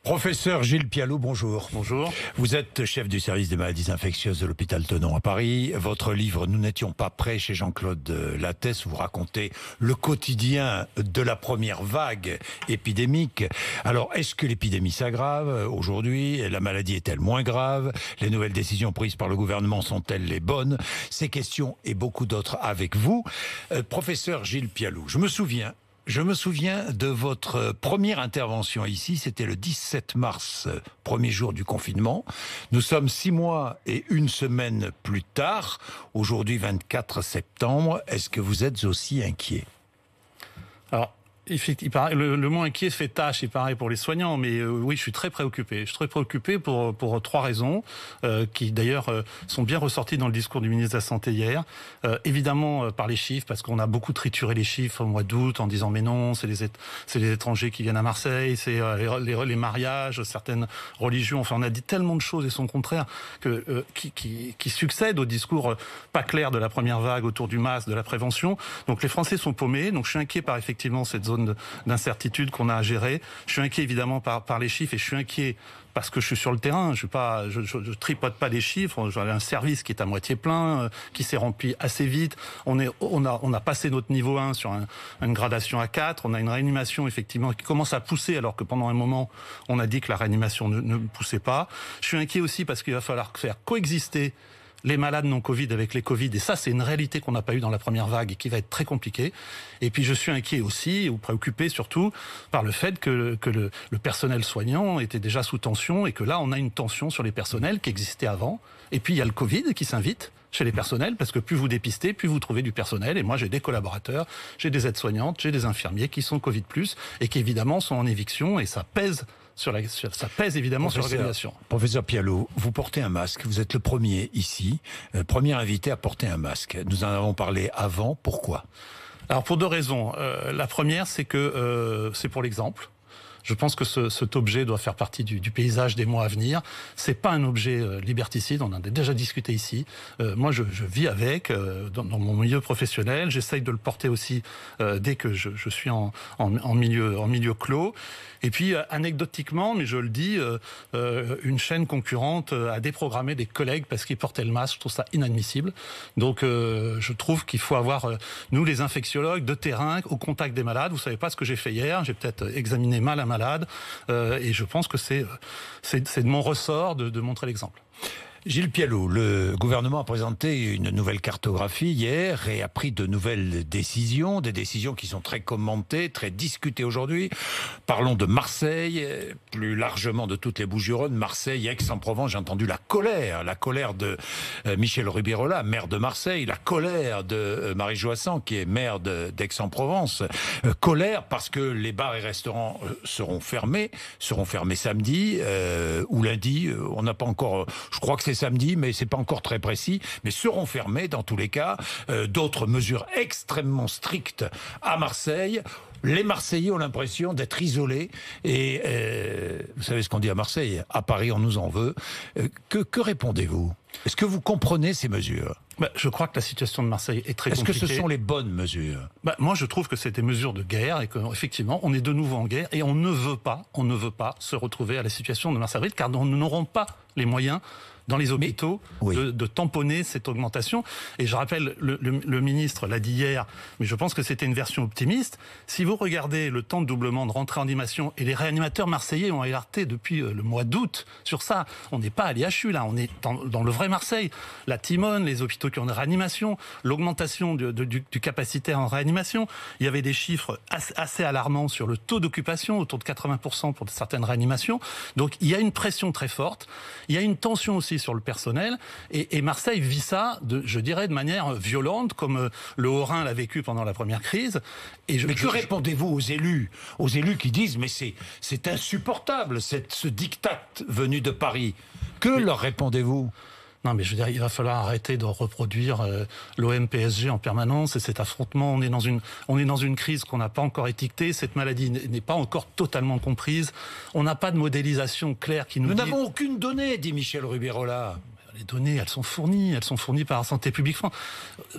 Professeur Gilles Pialou, bonjour. Bonjour. Vous êtes chef du service des maladies infectieuses de l'hôpital Tenon à Paris. Votre livre « Nous n'étions pas prêts » chez Jean-Claude Lattès, vous racontez le quotidien de la première vague épidémique. Alors, est-ce que l'épidémie s'aggrave aujourd'hui? La maladie est-elle moins grave? Les nouvelles décisions prises par le gouvernement sont-elles les bonnes? Ces questions et beaucoup d'autres avec vous. Professeur Gilles Pialou, je me souviens de votre première intervention ici, c'était le 17 mars, premier jour du confinement. Nous sommes 6 mois et 1 semaine plus tard, aujourd'hui 24 septembre. Est-ce que vous êtes aussi inquiet? Alors, le mot inquiet fait tâche, il paraît, pour les soignants, mais oui, je suis très préoccupé. Je suis très préoccupé pour 3 raisons, qui d'ailleurs sont bien ressorties dans le discours du ministre de la Santé hier. Évidemment, par les chiffres, parce qu'on a beaucoup trituré les chiffres au mois d'août en disant mais non, c'est les étrangers qui viennent à Marseille, c'est les mariages, certaines religions. Enfin, on a dit tellement de choses et son contraire qui succèdent au discours pas clair de la première vague autour du masque, de la prévention. Donc les Français sont paumés. Donc je suis inquiet par effectivement cette zone d'incertitude qu'on a à gérer. Je suis inquiet évidemment par les chiffres et je suis inquiet parce que je suis sur le terrain. Je tripote pas les chiffres. J'ai un service qui est à moitié plein, qui s'est rempli assez vite. On a passé notre niveau 1 sur une gradation à 4. On a une réanimation effectivement qui commence à pousser alors que pendant un moment on a dit que la réanimation ne poussait pas. Je suis inquiet aussi parce qu'il va falloir faire coexister les malades non Covid avec les Covid, et ça c'est une réalité qu'on n'a pas eu dans la première vague et qui va être très compliquée. Et puis je suis inquiet aussi, ou préoccupé surtout, par le fait que le personnel soignant était déjà sous tension et que là on a une tension sur les personnels qui existait avant. Et puis il y a le Covid qui s'invite chez les personnels, parce que plus vous dépistez, plus vous trouvez du personnel. Et moi j'ai des collaborateurs, j'ai des aides-soignantes, j'ai des infirmiers qui sont Covid+, et qui évidemment sont en éviction, et ça pèse évidemment sur l'organisation. Professeur Pialou, vous portez un masque, vous êtes le premier ici, premier invité à porter un masque. Nous en avons parlé avant, pourquoi? Alors pour 2 raisons. La première, c'est que c'est pour l'exemple. Je pense que cet objet doit faire partie du paysage des mois à venir. C'est pas un objet liberticide, on en a déjà discuté ici. Moi, je vis avec dans mon milieu professionnel. J'essaye de le porter aussi dès que je suis en milieu clos. Et puis, anecdotiquement, mais je le dis, une chaîne concurrente a déprogrammé des collègues parce qu'ils portaient le masque. Je trouve ça inadmissible. Donc, je trouve qu'il faut avoir, nous les infectiologues, de terrain, au contact des malades. Vous savez pas ce que j'ai fait hier. J'ai peut-être examiné mal un malade. Et je pense que c'est de mon ressort de montrer l'exemple. Gilles Pialou, le gouvernement a présenté une nouvelle cartographie hier et a pris de nouvelles décisions, des décisions qui sont très commentées, très discutées aujourd'hui. Parlons de Marseille, plus largement de toutes les Bouches-du-Rhône, Marseille, Aix-en-Provence. J'ai entendu la colère de Michel Rubirola, maire de Marseille, la colère de Marie Joissan, qui est maire d'Aix-en-Provence. Colère parce que les bars et restaurants seront fermés samedi ou lundi. On n'a pas encore, je crois que c'est samedi, mais c'est pas encore très précis, mais seront fermés dans tous les cas. D'autres mesures extrêmement strictes à Marseille. Les Marseillais ont l'impression d'être isolés et vous savez ce qu'on dit à Marseille, à Paris on nous en veut. Que répondez-vous? Est-ce que vous comprenez ces mesures? Je crois que la situation de Marseille est très compliquée. Est-ce que ce sont les bonnes mesures? Moi, je trouve que c'est des mesures de guerre et qu'effectivement, on est de nouveau en guerre et on ne veut pas se retrouver à la situation de mars-avril car nous n'aurons pas les moyens dans les hôpitaux de tamponner cette augmentation. Et je rappelle, le ministre l'a dit hier, mais je pense que c'était une version optimiste. Si vous regardez le temps de doublement de rentrée en animation, et les réanimateurs marseillais ont alerté depuis le mois d'août sur ça, on n'est pas à l'IHU là, on est dans le vrai Marseille. La Timone, les hôpitaux qui ont une réanimation, l'augmentation du capacitaire en réanimation. Il y avait des chiffres assez alarmants sur le taux d'occupation, autour de 80% pour certaines réanimations. Donc il y a une pression très forte, il y a une tension aussi sur le personnel, et Marseille vit ça, je dirais, de manière violente, comme le Haut-Rhin l'a vécu pendant la première crise. Mais que répondez-vous aux élus qui disent mais c'est insupportable ce diktat venu de Paris? Que leur répondez-vous? Non, mais je veux dire, il va falloir arrêter de reproduire l'OM-PSG en permanence et cet affrontement. On est dans une crise qu'on n'a pas encore étiquetée. Cette maladie n'est pas encore totalement comprise. On n'a pas de modélisation claire qui nous dit... Nous n'avons aucune donnée, dit Michel Rubirola. les données, elles sont fournies par Santé publique France.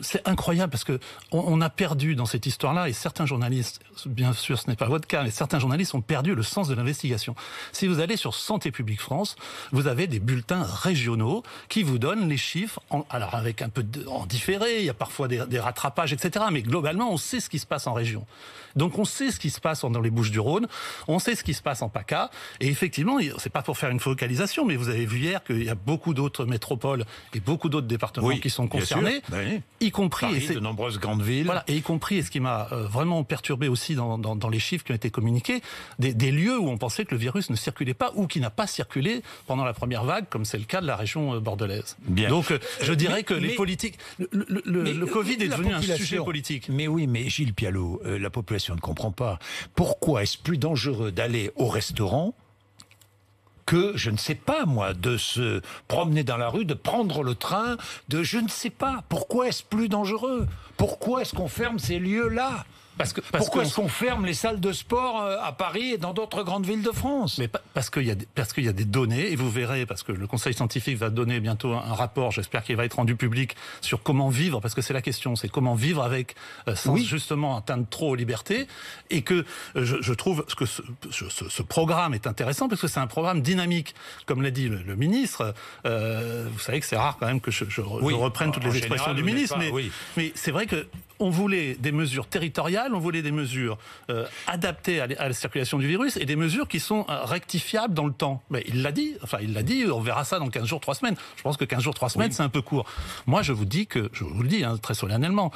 C'est incroyable parce que on a perdu dans cette histoire-là, et certains journalistes, bien sûr ce n'est pas votre cas, mais certains journalistes ont perdu le sens de l'investigation. Si vous allez sur Santé publique France, vous avez des bulletins régionaux qui vous donnent les chiffres, alors avec un peu en différé, il y a parfois des rattrapages, etc. Mais globalement, on sait ce qui se passe en région. Donc on sait ce qui se passe dans les Bouches-du-Rhône, on sait ce qui se passe en PACA, et effectivement, c'est pas pour faire une focalisation, mais vous avez vu hier qu'il y a beaucoup d'autres métropoles et beaucoup d'autres départements qui sont concernés, y compris Paris, de nombreuses grandes villes. Voilà, et y compris, et ce qui m'a vraiment perturbé aussi dans les chiffres qui ont été communiqués, des lieux où on pensait que le virus ne circulait pas ou qui n'a pas circulé pendant la première vague, comme c'est le cas de la région bordelaise. Bien. Donc je dirais que les politiques, le Covid est devenu un sujet politique. Mais oui, mais Gilles Pialot, la population ne comprend pas. Pourquoi est-ce plus dangereux d'aller au restaurant que, je ne sais pas moi, de se promener dans la rue, de prendre le train, je ne sais pas. Pourquoi est-ce plus dangereux? Pourquoi est-ce qu'on ferme ces lieux-là? Pourquoi est-ce qu'on ferme les salles de sport à Paris et dans d'autres grandes villes de France? Mais parce qu'il y a des données, et vous verrez, parce que le Conseil scientifique va donner bientôt un rapport, j'espère qu'il va être rendu public, sur comment vivre, parce que c'est la question, c'est comment vivre avec, sans justement atteindre trop aux libertés, et que je trouve que ce programme est intéressant, parce que c'est un programme dynamique, comme l'a dit le ministre. Vous savez que c'est rare quand même que je reprenne toutes les expressions du ministre, mais c'est vrai que on voulait des mesures territoriales, on voulait des mesures adaptées à la circulation du virus et des mesures qui sont rectifiables dans le temps. Mais il l'a dit, on verra ça dans 15 jours, 3 semaines. Je pense que 15 jours, 3 semaines, c'est un peu court. Moi, je vous le dis très solennellement,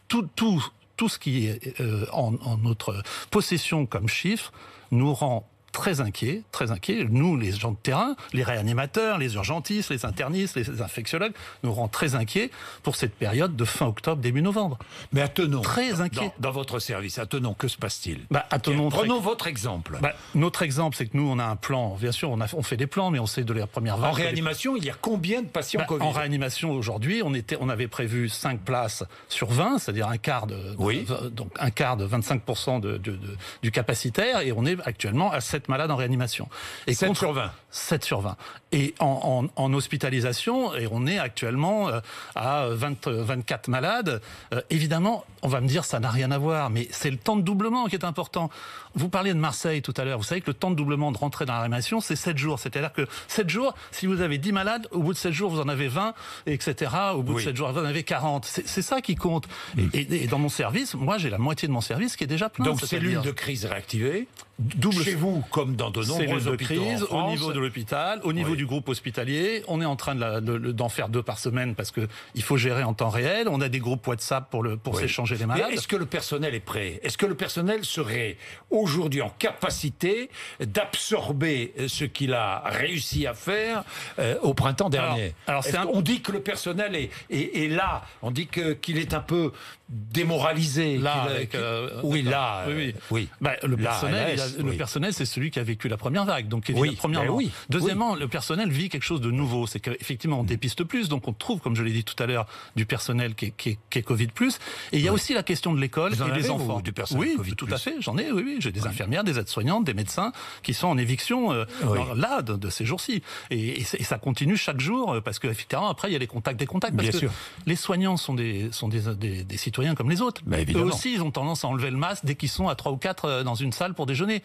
tout ce qui est en notre possession comme chiffre nous rend très inquiets, nous les gens de terrain, les réanimateurs, les urgentistes, les internistes, les infectiologues, nous rend très inquiets pour cette période de fin octobre, début novembre. Mais attenons, très inquiets. Dans votre service, que se passe-t-il? Prenons votre exemple. Notre exemple, c'est que nous, on a un plan, bien sûr, on fait des plans, mais on sait de la première vague. En réanimation, il y a combien de patients Covid? En réanimation, aujourd'hui, on avait prévu 5 places sur 20, c'est-à-dire un quart de 25% du capacitaire, et on est actuellement à 7 malades en réanimation. Et 7 sur 20. 7 sur 20. Et en hospitalisation, et on est actuellement à 24 malades. Évidemment, on va me dire ça n'a rien à voir, mais c'est le temps de doublement qui est important. Vous parliez de Marseille tout à l'heure. Vous savez que le temps de doublement de rentrée dans la réanimation, c'est 7 jours. C'est-à-dire que 7 jours, si vous avez 10 malades, au bout de 7 jours, vous en avez 20, etc. Au bout de 7 jours, vous en avez 40. C'est ça qui compte. Et dans mon service, moi, j'ai la moitié de mon service qui est déjà plein. Donc, cellule de crise réactivée, chez vous, comme dans de nombreux hôpitaux crise, en France. au niveau de l'hôpital, au niveau du groupe hospitalier. On est en train d'en faire 2 par semaine parce que il faut gérer en temps réel. On a des groupes WhatsApp pour s'échanger les malades. Mais est-ce que le personnel est prêt? Est-ce que le personnel serait aujourd'hui en capacité d'absorber ce qu'il a réussi à faire au printemps dernier? On dit que le personnel est là. On dit qu'il est un peu démoralisé. Le personnel, c'est celui qui a vécu la première vague. Donc, premièrement. Deuxièmement, le personnel vit quelque chose de nouveau. C'est qu'effectivement, on dépiste plus. Donc, on trouve, comme je l'ai dit tout à l'heure, du personnel qui est Covid+. Et il y a aussi la question de l'école et des enfants. Du personnel Covid+. Tout à fait. J'en ai, J'ai des infirmières, des aides-soignantes, des médecins qui sont en éviction de ces jours-ci. Et ça continue chaque jour parce qu'effectivement, après, il y a des contacts. Parce que les soignants sont des citoyens comme les autres. Eux aussi, ils ont tendance à enlever le masque dès qu'ils sont à 3 ou 4 dans une salle pour déjeuner.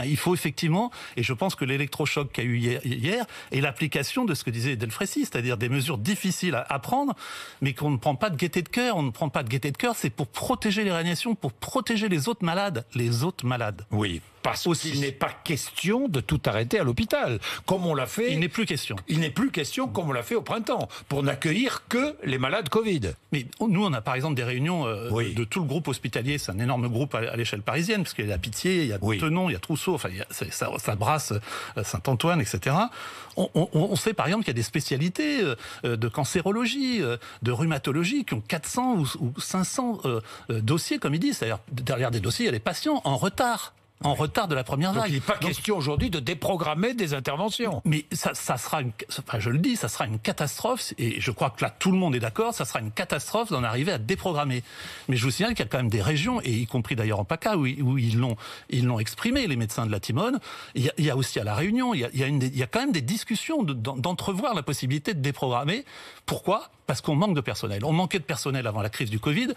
Il faut effectivement, et je pense que l'électrochoc qu'il y a eu hier est l'application de ce que disait Delfrécy, c'est-à-dire des mesures difficiles à prendre, mais qu'on ne prend pas de gaieté de cœur. On ne prend pas de gaieté de cœur, c'est pour protéger les réanimations, pour protéger les autres malades. Oui. Parce qu'il n'est pas question de tout arrêter à l'hôpital, comme on l'a fait. Il n'est plus question. Comme on l'a fait au printemps, pour n'accueillir que les malades Covid. Mais nous, on a par exemple des réunions de tout le groupe hospitalier. C'est un énorme groupe à l'échelle parisienne, parce qu'il y a la Pitié, il y a Tenon, il y a Trousseau, enfin, ça brasse Saint-Antoine, etc. On sait par exemple qu'il y a des spécialités de cancérologie, de rhumatologie, qui ont 400 ou 500 dossiers, comme ils disent. C'est-à-dire, derrière des dossiers, il y a des patients en retard. en retard de la première vague. Donc il n'est pas question aujourd'hui de déprogrammer des interventions. Mais ça sera je le dis, ça sera une catastrophe, et je crois que là tout le monde est d'accord, ça sera une catastrophe d'en arriver à déprogrammer. Mais je vous signale qu'il y a quand même des régions, et y compris d'ailleurs en PACA, où ils l'ont exprimé, les médecins de la Timone. Il y a aussi à La Réunion, il y a quand même des discussions d'entrevoir la possibilité de déprogrammer. Pourquoi ? Parce qu'on manque de personnel. On manquait de personnel avant la crise du Covid.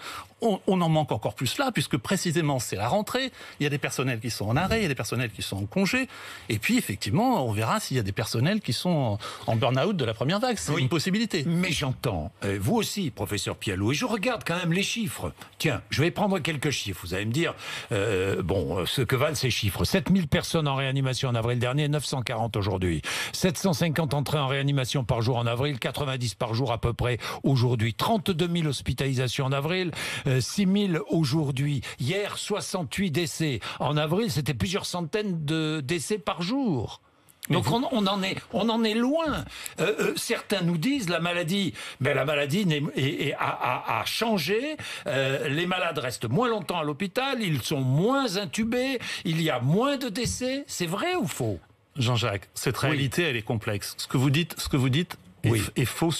On en manque encore plus là, puisque précisément c'est la rentrée. Il y a des personnels qui sont en arrêt, il y a des personnels qui sont en congé. Et puis effectivement, on verra s'il y a des personnels qui sont en burn-out de la première vague. C'est une possibilité. Mais j'entends, vous aussi, professeur Pialou, et je regarde quand même les chiffres. Tiens, je vais prendre quelques chiffres. Vous allez me dire, ce que valent ces chiffres. 7000 personnes en réanimation en avril dernier, 940 aujourd'hui. 750 entrées en réanimation par jour en avril, 90 par jour à peu près aujourd'hui. 32 000 hospitalisations en avril, 6 000 aujourd'hui. Hier, 68 décès. En avril, c'était plusieurs centaines de décès par jour. Donc on en est loin. Certains nous disent la maladie a changé. Les malades restent moins longtemps à l'hôpital, ils sont moins intubés, il y a moins de décès. C'est vrai ou faux ? Jean-Jacques, cette réalité, elle est complexe. Ce que vous dites est faux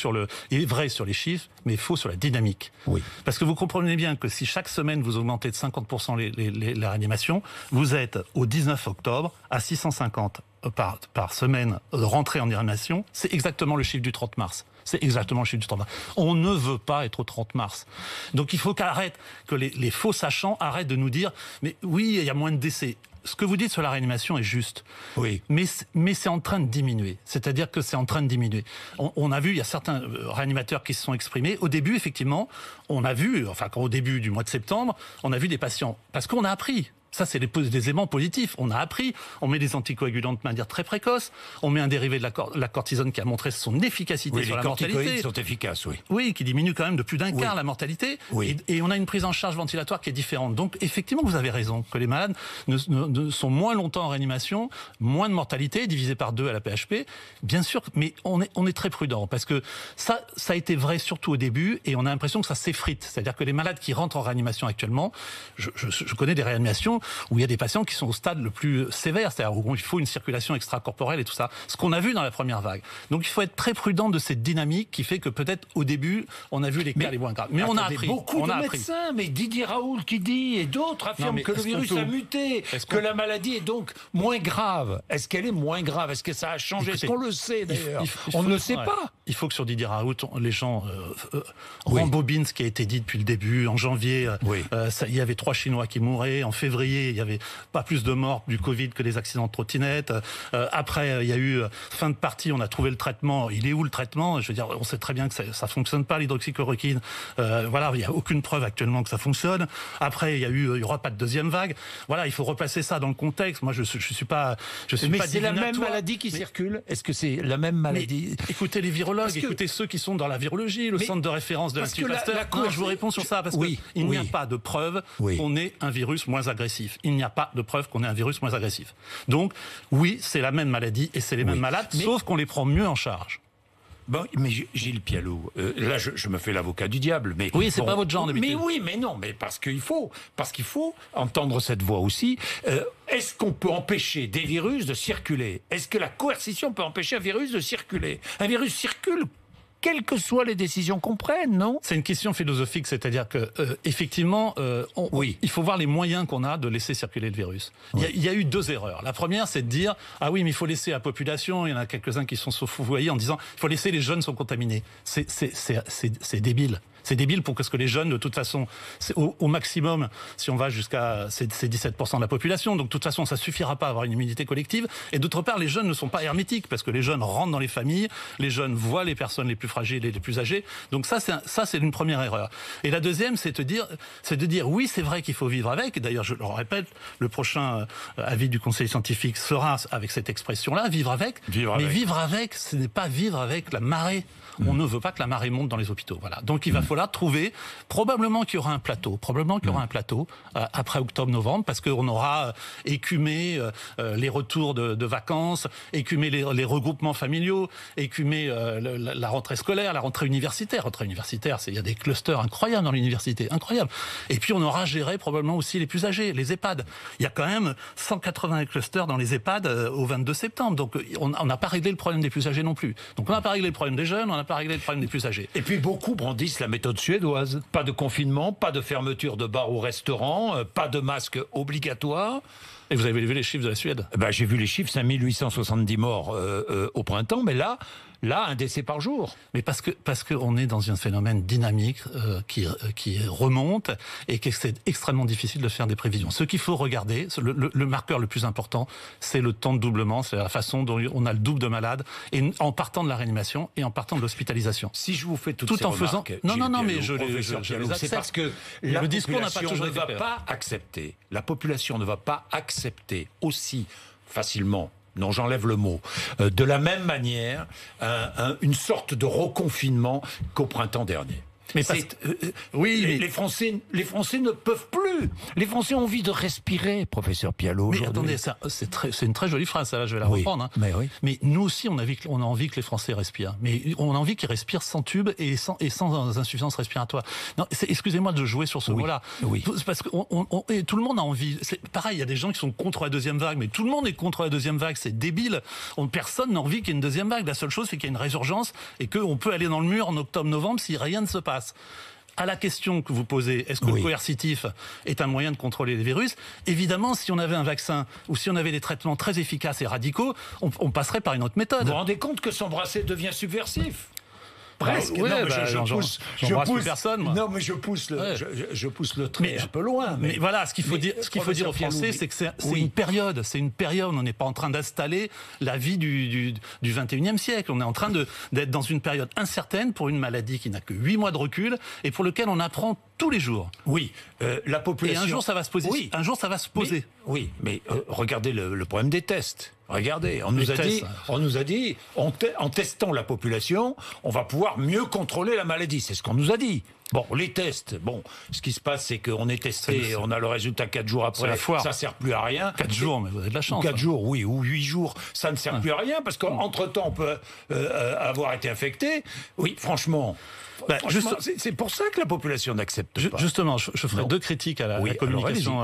est vrai sur les chiffres, mais faux sur la dynamique. Oui. Parce que vous comprenez bien que si chaque semaine vous augmentez de 50% la réanimation, vous êtes au 19 octobre à 650 par semaine rentrée en réanimation. C'est exactement le chiffre du 30 mars. C'est exactement le chiffre du 30 mars. On ne veut pas être au 30 mars. Donc il faut que les faux sachants arrêtent de nous dire « mais oui, il y a moins de décès ». Ce que vous dites sur la réanimation est juste. Oui. Mais c'est en train de diminuer. C'est-à-dire que c'est en train de diminuer. On a vu, il y a certains réanimateurs qui se sont exprimés. Au début, effectivement, au début du mois de septembre, on a vu des patients. Parce qu'on a appris. Ça, c'est des éléments positifs. On a appris, on met des anticoagulants de manière très précoce, on met un dérivé de la cortisone qui a montré son efficacité sur la mortalité. Les corticoïdes sont efficaces, oui. Oui, qui diminue quand même de plus d'un quart la mortalité. Oui. Et on a une prise en charge ventilatoire qui est différente. Donc, effectivement, vous avez raison, que les malades sont moins longtemps en réanimation, moins de mortalité, divisé par 2 à la PHP. Bien sûr, mais on est très prudent, parce que ça a été vrai surtout au début, et on a l'impression que ça s'effrite. C'est-à-dire que les malades qui rentrent en réanimation actuellement, je connais des réanimations où il y a des patients qui sont au stade le plus sévère, c'est-à-dire où il faut une circulation extracorporelle et tout ça, ce qu'on a vu dans la première vague. Donc il faut être très prudent de cette dynamique qui fait que peut-être au début, on a vu les cas les moins graves. Mais on a appris. Beaucoup de médecins, mais Didier Raoult qui dit, et d'autres affirment que le virus a muté, que la maladie est donc moins grave. Est-ce qu'elle est moins grave ? Est-ce que ça a changé ? Est-ce qu'on le sait d'ailleurs ? On ne le sait pas. Il faut que sur Didier Raoult, les gens rembobinent ce qui a été dit depuis le début. En janvier, il y avait 3 Chinois qui mouraient. En février, il y avait pas plus de morts du Covid que des accidents de trottinette. Après, il y a eu fin de partie, on a trouvé le traitement. Il est où le traitement ? Je veux dire, on sait très bien que ça fonctionne pas, l'hydroxychloroquine. Voilà, il y a aucune preuve actuellement que ça fonctionne. Après, il y aura pas de deuxième vague. Voilà, il faut replacer ça dans le contexte. Moi, je suis pas mais c'est la même maladie qui circule ? Est-ce que c'est la même maladie ? Écoutez les virologues, écoutez ceux qui sont dans la virologie, le centre de référence de l'Institut Pasteur. Je vous réponds sur ça, parce qu'il n'y a pas de preuve qu'on ait un virus moins agressif. Il n'y a pas de preuve qu'on ait un virus moins agressif. Donc, oui, c'est la même maladie et c'est les mêmes malades, sauf qu'on les prend mieux en charge. Bon, mais Gilles Pialou, là je me fais l'avocat du diable, mais oui, c'est pas votre genre d'habitude. Mais oui, mais non, mais parce qu'il faut entendre cette voix aussi. Est-ce qu'on peut empêcher des virus de circuler ? Est-ce que la coercition peut empêcher un virus de circuler ? Un virus circule quelles que soient les décisions qu'on prenne, non ? C'est une question philosophique, c'est-à-dire que effectivement, il faut voir les moyens qu'on a de laisser circuler le virus. Il y a eu 2 erreurs. La première, c'est de dire ah oui, mais il faut laisser la population. Il y en a quelques-uns qui sont fourvoyés en disant il faut laisser les jeunes sont contaminés. C'est débile. C'est débile pour que les jeunes, de toute façon, au maximum, si on va jusqu'à c'est 17% de la population, donc de toute façon, ça suffira pas à avoir une immunité collective. Et d'autre part, les jeunes ne sont pas hermétiques, parce que les jeunes rentrent dans les familles, les jeunes voient les personnes les plus fragiles et les plus âgées. Donc ça, c'est une première erreur. Et la deuxième, c'est de dire oui, c'est vrai qu'il faut vivre avec. Et d'ailleurs, je le répète, le prochain avis du Conseil scientifique sera avec cette expression-là, vivre avec. Mais vivre avec, ce n'est pas vivre avec la marée. On ne veut pas que la marée monte dans les hôpitaux. Voilà. Donc il va falloir falloir trouver, probablement qu'il y aura un plateau, après octobre-novembre, parce qu'on aura écumé les retours de vacances, écumé les regroupements familiaux, écumé la rentrée scolaire, la rentrée universitaire. Il y a des clusters incroyables dans l'université, incroyables. Et puis on aura géré probablement aussi les plus âgés, les EHPAD. Il y a quand même 180 clusters dans les EHPAD au 22 septembre. Donc on n'a pas réglé le problème des plus âgés non plus. Donc on n'a pas réglé le problème des jeunes, on n'a pas réglé le problème des plus âgés. Et puis beaucoup brandissent la méthode suédoise. Pas de confinement, pas de fermeture de bars ou restaurants, pas de masque obligatoire. Et vous avez vu les chiffres de la Suède? J'ai vu les chiffres, 5870 morts au printemps, mais là, un décès par jour. Mais parce que on est dans un phénomène dynamique qui remonte et que c'est extrêmement difficile de faire des prévisions. Ce qu'il faut regarder, le marqueur le plus important, c'est le temps de doublement, c'est la façon dont on a le double de malades, et en partant de la réanimation et en partant de l'hospitalisation. Si je vous fais toutes tout ces en faisant remarques, non, mais je les c'est accepte. parce que la le discours n'a pas population toujours ne été va clair. pas accepter. La population ne va pas accepter aussi facilement. Non, j'enlève le mot. De la même manière, une sorte de reconfinement qu'au printemps dernier. Mais les Français ne peuvent plus. Les Français ont envie de respirer, professeur Pialot. Mais attendez, c'est une très jolie phrase, ça, là, je vais la reprendre. Hein. Mais nous aussi, on a envie que les Français respirent. Mais on a envie qu'ils respirent sans tube et sans insuffisance respiratoire. Non, excusez-moi de jouer sur ce mot-là. Oui. Parce que et tout le monde a envie. C'est pareil, il y a des gens qui sont contre la deuxième vague, mais tout le monde est contre la deuxième vague. C'est débile. Personne n'a envie qu'il y ait une deuxième vague. La seule chose, c'est qu'il y a une résurgence et qu'on peut aller dans le mur en octobre-novembre si rien ne se passe. À la question que vous posez, est-ce que le coercitif est un moyen de contrôler les virus? Évidemment, si on avait un vaccin ou si on avait des traitements très efficaces et radicaux, on passerait par une autre méthode. Vous vous rendez compte que s'embrasser devient subversif? Presque. Je pousse personne. Moi. Non, mais je pousse le trait un peu loin. Mais voilà, ce qu'il faut dire aux Français, c'est que c'est une période. C'est une période. On n'est pas en train d'installer la vie du 21e siècle. On est en train d'être dans une période incertaine pour une maladie qui n'a que 8 mois de recul et pour lequel on apprend tous les jours. Oui, la population. Et un jour, ça va se poser. Oui. Un jour, ça va se poser. Mais regardez le problème des tests. Regardez, on nous a dit, en testant la population, on va pouvoir mieux contrôler la maladie. C'est ce qu'on nous a dit. Bon, les tests, ce qui se passe, c'est qu'on est testé, on a le résultat 4 jours après, ça sert plus à rien. 4 jours, mais vous avez de la chance. 4 jours, oui, ou 8 jours, ça ne sert plus à rien, parce qu'entre-temps, on peut avoir été infecté. Oui, franchement... c'est pour ça que la population n'accepte pas. Justement, je ferai 2 critiques à la communication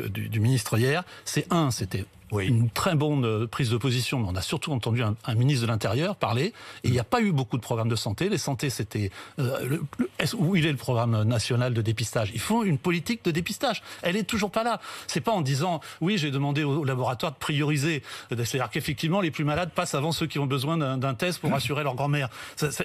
du ministre hier. C'était une très bonne prise de position, mais on a surtout entendu un ministre de l'Intérieur parler, et il n'y a pas eu beaucoup de programmes de santé. Les santé, c'était... où il est le programme national de dépistage? Ils font une politique de dépistage. Elle est toujours pas là. C'est pas en disant, oui, j'ai demandé au laboratoire de prioriser. C'est-à-dire qu'effectivement, les plus malades passent avant ceux qui ont besoin d'un test pour assurer leur grand-mère.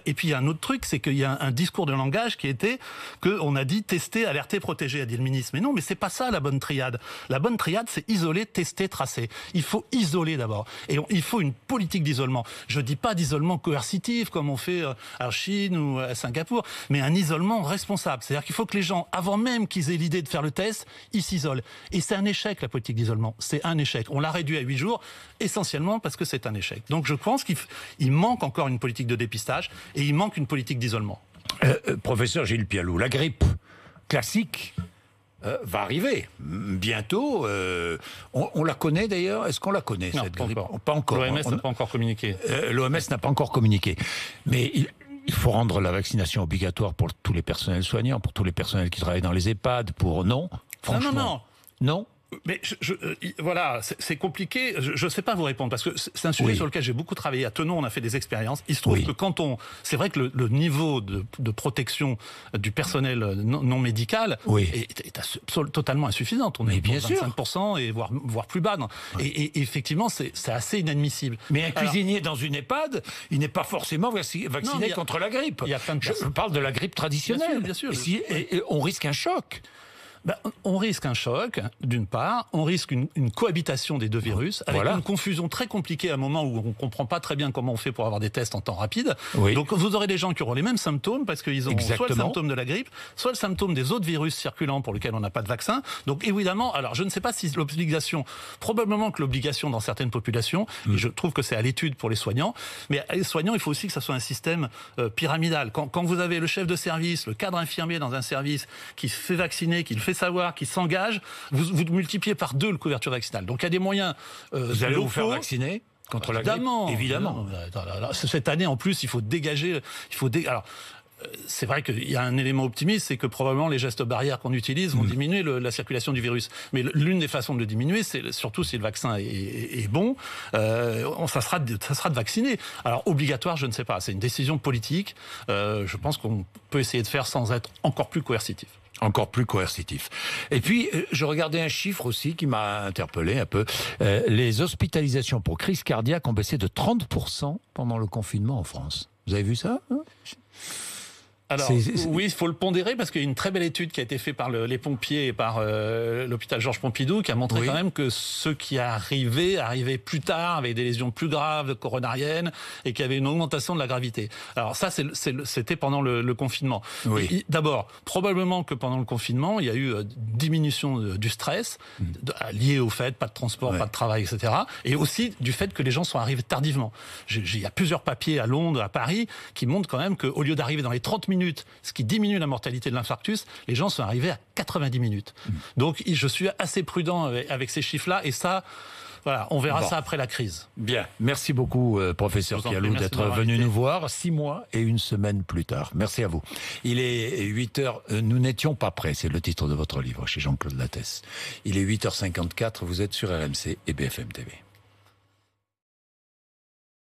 Et puis, il y a un autre truc, c'est qu'il y a un discours de langage qui était qu'on a dit tester, alerter, protéger, a dit le ministre. Mais non, mais c'est pas ça la bonne triade. La bonne triade, c'est isoler, tester, tracer. Il faut isoler d'abord. Et il faut une politique d'isolement. Je dis pas d'isolement coercitif, comme on fait à Chine ou à Singapour, mais un isolement responsable. C'est-à-dire qu'il faut que les gens, avant même qu'ils aient l'idée de faire le test, ils s'isolent. Et c'est un échec, la politique d'isolement. C'est un échec. On l'a réduit à 8 jours, essentiellement parce que c'est un échec. Donc je pense qu'il manque encore une politique de dépistage et il manque une politique d'isolement. Professeur Gilles Pialot, la grippe classique va arriver bientôt. On la connaît d'ailleurs. Est-ce qu'on la connaît, cette grippe? Pas encore. L'OMS n'a pas encore communiqué. L'OMS n'a pas encore communiqué. Mais il faut rendre la vaccination obligatoire pour tous les personnels soignants, pour tous les personnels qui travaillent dans les EHPAD, Non, franchement. Non. Mais voilà, c'est compliqué. Je ne sais pas vous répondre parce que c'est un sujet sur lequel j'ai beaucoup travaillé. À Tenon, on a fait des expériences. Il se trouve que c'est vrai que le niveau de protection du personnel non médical est totalement insuffisant. On est bien 25% et voire plus bas. Et effectivement, c'est assez inadmissible. Mais un cuisinier dans une EHPAD, il n'est pas forcément vacciné contre la grippe. Je parle de la grippe traditionnelle. Bien sûr. Et on risque un choc. On risque un choc, d'une part, on risque une cohabitation des deux virus, avec une confusion très compliquée à un moment où on ne comprend pas très bien comment on fait pour avoir des tests en temps rapide. Oui. Donc vous aurez des gens qui auront les mêmes symptômes, parce qu'ils auront soit le symptôme de la grippe, soit le symptôme des autres virus circulants pour lesquels on n'a pas de vaccin. Donc évidemment, alors je ne sais pas si l'obligation, probablement que l'obligation dans certaines populations, et je trouve que c'est à l'étude pour les soignants, mais les soignants, il faut aussi que ça soit un système pyramidal. Quand vous avez le chef de service, le cadre infirmier dans un service qui se fait vacciner, qui le fait savoir, qui s'engage, vous multipliez par 2 le couverture vaccinale. Donc il y a des moyens vous allez vous faire vacciner contre la grippe ? Évidemment. Cette année, en plus, il faut dégager... Alors, c'est vrai qu'il y a un élément optimiste, c'est que probablement les gestes barrières qu'on utilise vont diminuer la circulation du virus. Mais l'une des façons de le diminuer, c'est surtout si le vaccin est bon, ça sera de vacciner. Alors obligatoire, je ne sais pas. C'est une décision politique. Je pense qu'on peut essayer de faire sans être encore plus coercitif. Encore plus coercitif. Et puis, je regardais un chiffre aussi qui m'a interpellé un peu. Les hospitalisations pour crise cardiaque ont baissé de 30% pendant le confinement en France. Vous avez vu ça ? Alors, oui, il faut le pondérer parce qu'il y a une très belle étude qui a été faite par les pompiers et par l'hôpital Georges Pompidou qui a montré quand même que ceux qui arrivaient plus tard avec des lésions plus graves, coronariennes, et qui avaient une augmentation de la gravité. Alors ça, c'était pendant le confinement. Oui. D'abord, probablement que pendant le confinement, il y a eu diminution du stress lié au fait, pas de transport, pas de travail, etc. Et aussi du fait que les gens sont arrivés tardivement. Il y a plusieurs papiers à Londres, à Paris, qui montrent quand même qu'au lieu d'arriver dans les 30 minutes, ce qui diminue la mortalité de l'infarctus, les gens sont arrivés à 90 minutes. Donc je suis assez prudent avec ces chiffres-là, et ça, voilà, on verra ça après la crise. Bien, merci beaucoup professeur Pialou d'être venu nous voir 6 mois et 1 semaine plus tard. Merci à vous. Il est 8h, nous n'étions pas prêts, c'est le titre de votre livre chez Jean-Claude Lattès. Il est 8h54, vous êtes sur RMC et BFM TV.